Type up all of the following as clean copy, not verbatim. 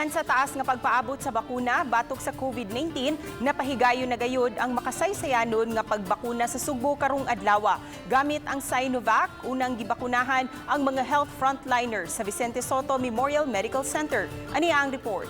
Human sa taas nga pagpaabot sa bakuna batok sa COVID-19, napahigayon na gayud ang Makasaysayanon nga pagbakuna sa Sugbo karong adlaw. Gamit ang Sinovac, unang gibakunahan ang mga health frontliners sa Vicente Sotto Memorial Medical Center. Ani ang report.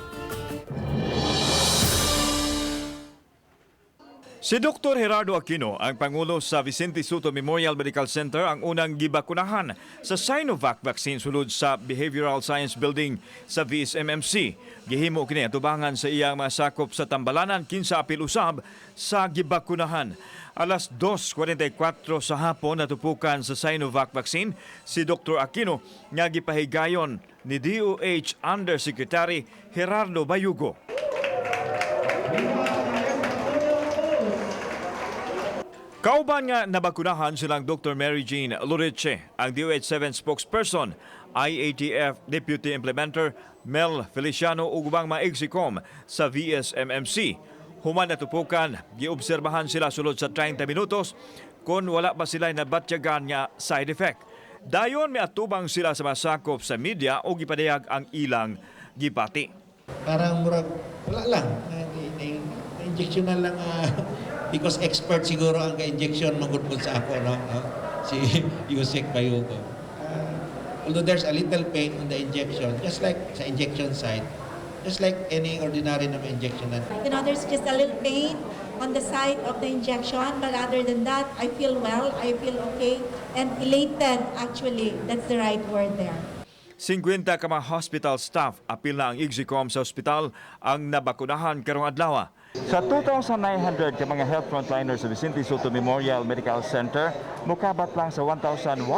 Si Dr. Gerardo Aquino, ang Pangulo sa Vicente Sotto Memorial Medical Center, ang unang gibakunahan sa Sinovac vaccine sulod sa Behavioral Science Building sa VSMMC. Gihimo kini atubangan sa iyang mga sakop sa Tambalanan kinsa apil usab sa gibakunahan. Alas 2:44 sa hapon natupukan sa Sinovac vaccine si Dr. Aquino nga gipahigayon ni DOH Undersecretary Gerardo Bayugo. Kauban nga nabakunahan silang Dr. Mary Jean Luriche, ang DOH-7 spokesperson, IATF Deputy Implementer Mel Feliciano ug ubang mga execom sa VSMMC. Human natupukan, giobserbahan sila sulod sa 30 minutos kung wala ba sila nabatyagan nga side effect. Dayon may atubang sila sa masakop sa media o gipadayag ang ilang gipati. Parang murag wala lang, injectional lang because expert siguro ang ka-injection magudpod sa ako, no? Si Yusek Bayugo. Although there's a little pain on the injection, just like sa injection site, just like any ordinary na injection. There's just a little pain on the site of the injection, but other than that, I feel well, I feel okay, and elated actually. That's the right word there. 50 ka mga hospital staff, apil na ang execom sa ospital ang nabakunahan karong adlaw. Sa 2,900 ka mga health frontliners sa Vicente Sotto Memorial Medical Center, mukabat lang sa 1,145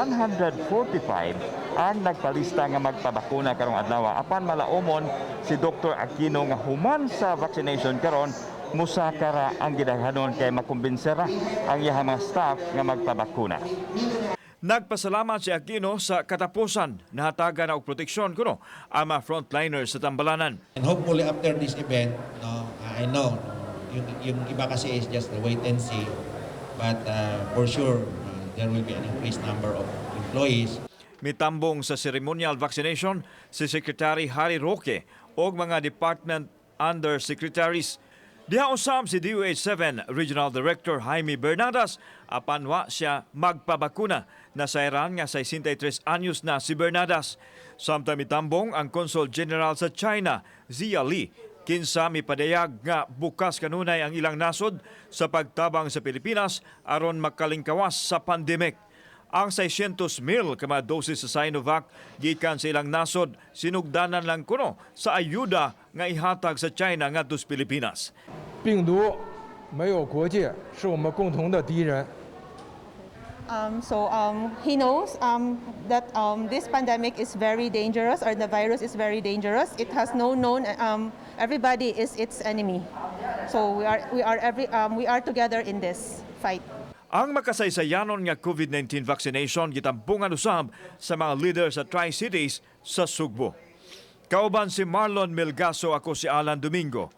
ang nagpalista nga magpabakuna karong adlaw. Apan malaumon si Dr. Aquino nga human sa vaccination karon, musakara ang gidaghanon kay makumbinsera ang iyang mga staff nga magpabakuna. Nagpasalamat si Aquino sa katapusan na hatagan na og proteksyon kuno ang mga frontliners sa Tambalanan. And hopefully after this event, I know yung iba kasi is just the wait and see, but for sure there will be an increased number of employees. Mitambong sa ceremonial vaccination si Secretary Harry Roque o mga department undersecretaries. Diha usab si DOH-7 Regional Director Jaime Bernadas apan wa siya magpabakuna. Nasairan nga 63 anyos na si Bernadas. Samtang mitambong ang Consul General sa China, Zia Li, kinsa mipadayag nga bukas kanunay ang ilang nasod sa pagtabang sa Pilipinas aron makalingkawas sa pandemic. Ang 600,000 ka mga dosis sa Sinovac gikan sa ilang nasod sinugdanan lang kuno sa ayuda nga ihatag sa China ngadto sa Pilipinas. 病毒没有国界，是我们共同的敌人。 He knows that this pandemic is very dangerous, or the virus is very dangerous. It has no known. Everybody is its enemy. So we are together in this fight. Ang Makasaysayanon nga COVID-19 vaccination gitampungan usab sa mga leader sa Tri-Cities sa Sugbo. Kauban si Marlon Melgaso, ako si Alan Domingo.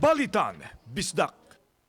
Balitang Bisdak.